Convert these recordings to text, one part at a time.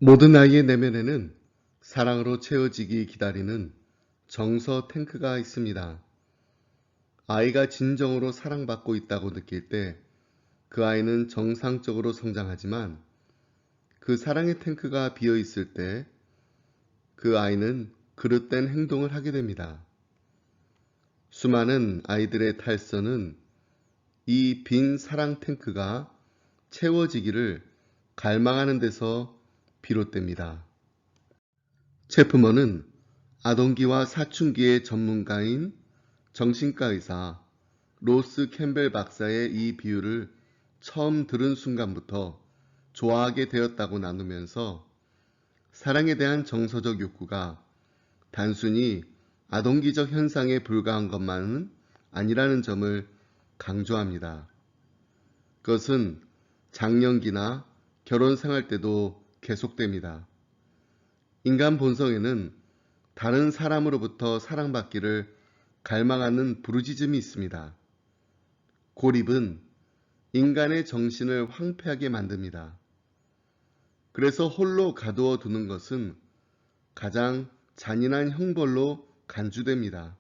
모든 아이의 내면에는 사랑으로 채워지기 기다리는 정서 탱크가 있습니다. 아이가 진정으로 사랑받고 있다고 느낄 때 그 아이는 정상적으로 성장하지만 그 사랑의 탱크가 비어 있을 때 그 아이는 그릇된 행동을 하게 됩니다. 수많은 아이들의 탈선은 이 빈 사랑 탱크가 채워지기를 갈망하는 데서 비롯됩니다. 체프먼은 아동기와 사춘기의 전문가인 정신과 의사 로스 캠벨 박사의 이 비유를 처음 들은 순간부터 좋아하게 되었다고 나누면서 사랑에 대한 정서적 욕구가 단순히 아동기적 현상에 불과한 것만은 아니라는 점을 강조합니다. 그것은 장년기나 결혼 생활 때도 계속됩니다. 인간 본성에는 다른 사람으로부터 사랑받기를 갈망하는 부르짖음이 있습니다. 고립은 인간의 정신을 황폐하게 만듭니다. 그래서 홀로 가두어 두는 것은 가장 잔인한 형벌로 간주됩니다.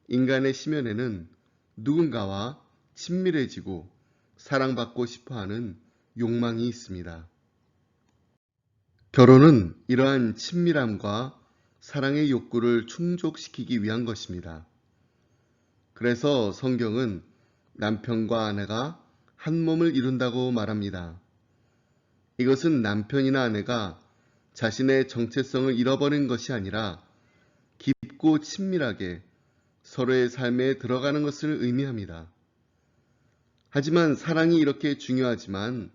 인간의 심연에는 누군가와 친밀해지고 사랑받고 싶어하는 욕망이 있습니다. 결혼은 이러한 친밀함과 사랑의 욕구를 충족시키기 위한 것입니다. 그래서 성경은 남편과 아내가 한 몸을 이룬다고 말합니다. 이것은 남편이나 아내가 자신의 정체성을 잃어버린 것이 아니라 깊고 친밀하게 서로의 삶에 들어가는 것을 의미합니다. 하지만 사랑이 이렇게 중요하지만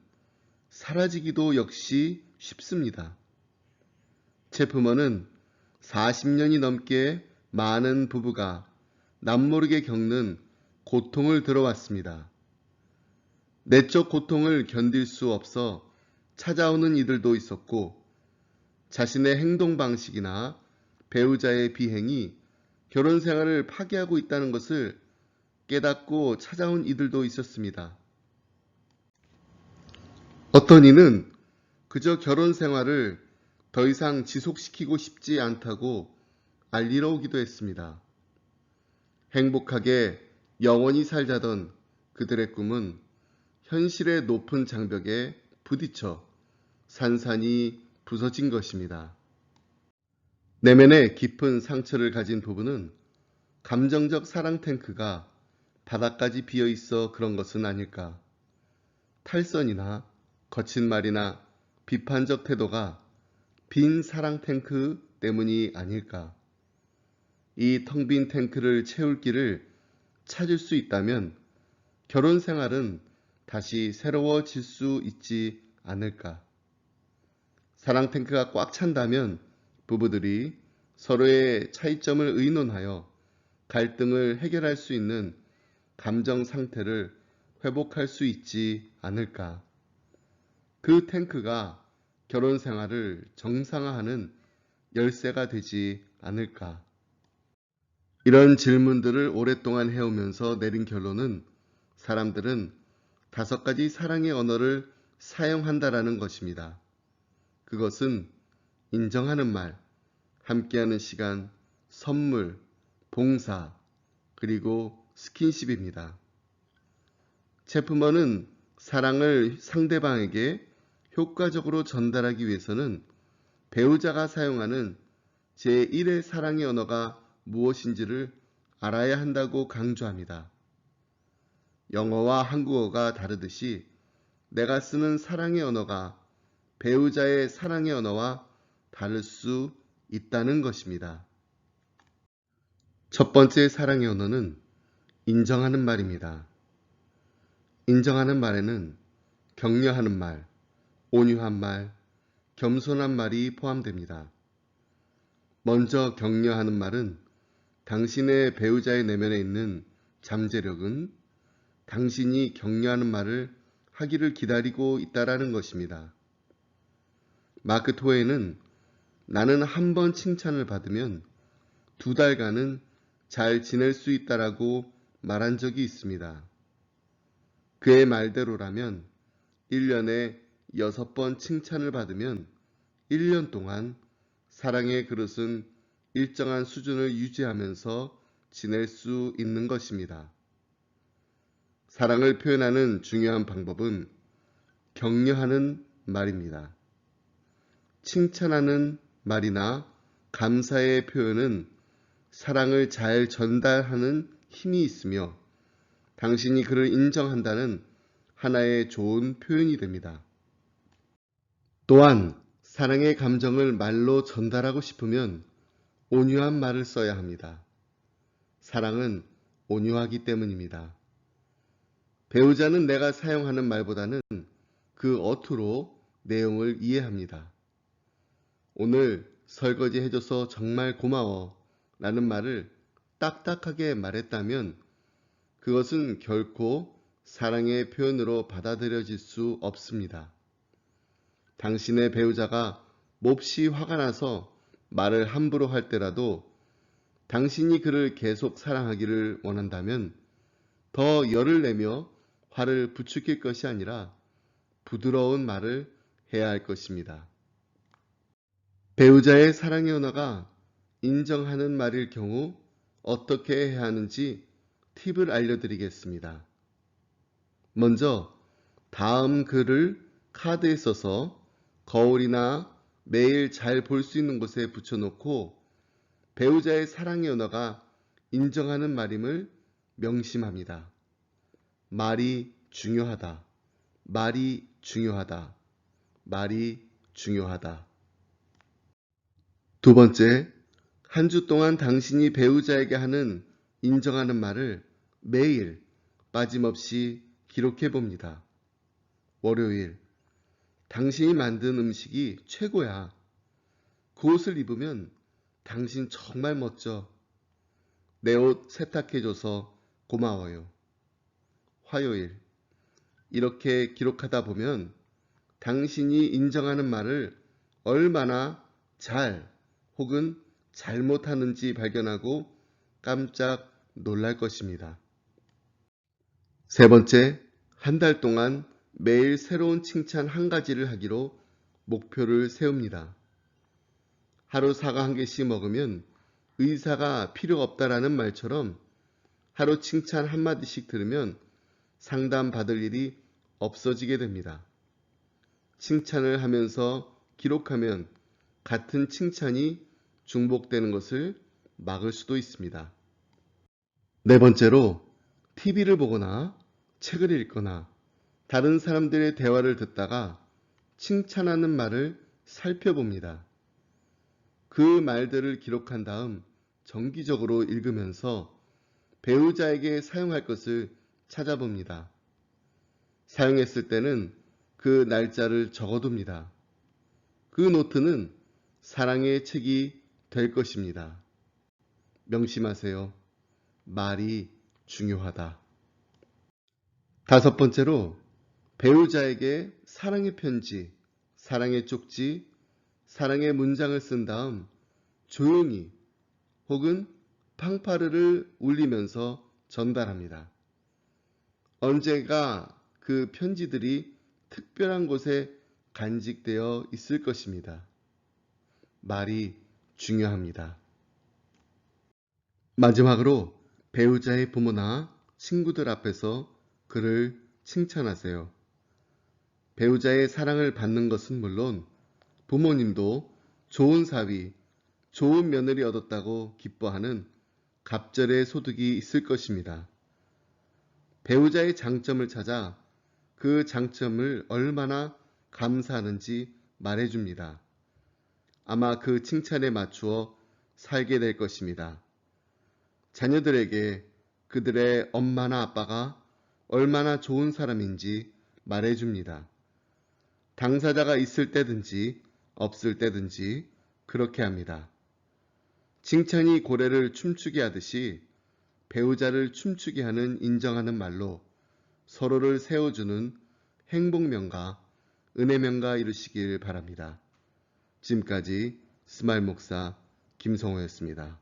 사라지기도 역시 쉽습니다. 체프먼은 40년이 넘게 많은 부부가 남모르게 겪는 고통을 들어왔습니다. 내적 고통을 견딜 수 없어 찾아오는 이들도 있었고 자신의 행동 방식이나 배우자의 비행이 결혼 생활을 파괴하고 있다는 것을 깨닫고 찾아온 이들도 있었습니다. 어떤 이는 그저 결혼 생활을 더 이상 지속시키고 싶지 않다고 알리러 오기도 했습니다. 행복하게 영원히 살자던 그들의 꿈은 현실의 높은 장벽에 부딪혀 산산이 부서진 것입니다. 내면에 깊은 상처를 가진 부부는 감정적 사랑 탱크가 바닥까지 비어 있어 그런 것은 아닐까. 탈선이나 거친 말이나 비판적 태도가 빈 사랑 탱크 때문이 아닐까. 이 텅 빈 탱크를 채울 길을 찾을 수 있다면 결혼 생활은 다시 새로워질 수 있지 않을까. 사랑 탱크가 꽉 찬다면 부부들이 서로의 차이점을 의논하여 갈등을 해결할 수 있는 감정 상태를 회복할 수 있지 않을까. 그 탱크가 결혼 생활을 정상화하는 열쇠가 되지 않을까. 이런 질문들을 오랫동안 해오면서 내린 결론은 사람들은 5가지 사랑의 언어를 사용한다라는 것입니다. 그것은 인정하는 말, 함께하는 시간, 선물, 봉사, 그리고 스킨십입니다. 체프먼은 사랑을 상대방에게 효과적으로 전달하기 위해서는 배우자가 사용하는 제1의 사랑의 언어가 무엇인지를 알아야 한다고 강조합니다. 영어와 한국어가 다르듯이 내가 쓰는 사랑의 언어가 배우자의 사랑의 언어와 다를 수 있다는 것입니다. 첫 번째 사랑의 언어는 인정하는 말입니다. 인정하는 말에는 격려하는 말, 온유한 말, 겸손한 말이 포함됩니다. 먼저 격려하는 말은 당신의 배우자의 내면에 있는 잠재력은 당신이 격려하는 말을 하기를 기다리고 있다라는 것입니다. 마크 트웨이는 나는 한 번 칭찬을 받으면 2달간은 잘 지낼 수 있다라고 말한 적이 있습니다. 그의 말대로라면 1년에 6번 칭찬을 받으면 1년 동안 사랑의 그릇은 일정한 수준을 유지하면서 지낼 수 있는 것입니다. 사랑을 표현하는 중요한 방법은 격려하는 말입니다. 칭찬하는 말이나 감사의 표현은 사랑을 잘 전달하는 힘이 있으며 당신이 그를 인정한다는 하나의 좋은 표현이 됩니다. 또한 사랑의 감정을 말로 전달하고 싶으면 온유한 말을 써야 합니다. 사랑은 온유하기 때문입니다. 배우자는 내가 사용하는 말보다는 그 어투로 내용을 이해합니다. 오늘 설거지 해줘서 정말 고마워 라는 말을 딱딱하게 말했다면 그것은 결코 사랑의 표현으로 받아들여질 수 없습니다. 당신의 배우자가 몹시 화가 나서 말을 함부로 할 때라도 당신이 그를 계속 사랑하기를 원한다면 더 열을 내며 화를 부추길 것이 아니라 부드러운 말을 해야 할 것입니다. 배우자의 사랑의 언어가 인정하는 말일 경우 어떻게 해야 하는지 팁을 알려드리겠습니다. 먼저 다음 글을 카드에 써서 거울이나 매일 잘 볼 수 있는 곳에 붙여놓고 배우자의 사랑의 언어가 인정하는 말임을 명심합니다. 말이 중요하다. 말이 중요하다. 말이 중요하다. 두 번째, 한 주 동안 당신이 배우자에게 하는 인정하는 말을 매일 빠짐없이 기록해 봅니다. 월요일, 당신이 만든 음식이 최고야. 그 옷을 입으면 당신 정말 멋져. 내 옷 세탁해줘서 고마워요. 화요일, 이렇게 기록하다 보면 당신이 인정하는 말을 얼마나 잘 혹은 잘못하는지 발견하고 깜짝 놀랄 것입니다. 세 번째, 한 달 동안 매일 새로운 칭찬 한 가지를 하기로 목표를 세웁니다. 하루 사과 한 개씩 먹으면 의사가 필요 없다라는 말처럼 하루 칭찬 한마디씩 들으면 상담 받을 일이 없어지게 됩니다. 칭찬을 하면서 기록하면 같은 칭찬이 중복되는 것을 막을 수도 있습니다. 네 번째로 TV를 보거나 책을 읽거나 다른 사람들의 대화를 듣다가 칭찬하는 말을 살펴봅니다. 그 말들을 기록한 다음 정기적으로 읽으면서 배우자에게 사용할 것을 찾아봅니다. 사용했을 때는 그 날짜를 적어둡니다. 그 노트는 사랑의 책이 될 것입니다. 명심하세요. 말이 중요하다. 다섯 번째로 배우자에게 사랑의 편지, 사랑의 쪽지, 사랑의 문장을 쓴 다음 조용히 혹은 팡파르를 울리면서 전달합니다. 언젠가 그 편지들이 특별한 곳에 간직되어 있을 것입니다. 말이 중요합니다. 마지막으로 배우자의 부모나 친구들 앞에서 그를 칭찬하세요. 배우자의 사랑을 받는 것은 물론 부모님도 좋은 사위, 좋은 며느리 얻었다고 기뻐하는 갑절의 소득이 있을 것입니다. 배우자의 장점을 찾아 그 장점을 얼마나 감사하는지 말해줍니다. 아마 그 칭찬에 맞추어 살게 될 것입니다. 자녀들에게 그들의 엄마나 아빠가 얼마나 좋은 사람인지 말해줍니다. 당사자가 있을 때든지 없을 때든지 그렇게 합니다. 칭찬이 고래를 춤추게 하듯이 배우자를 춤추게 하는 인정하는 말로 서로를 세워주는 행복명가, 은혜명가 이루시길 바랍니다. 지금까지 스마일 목사 김성호였습니다.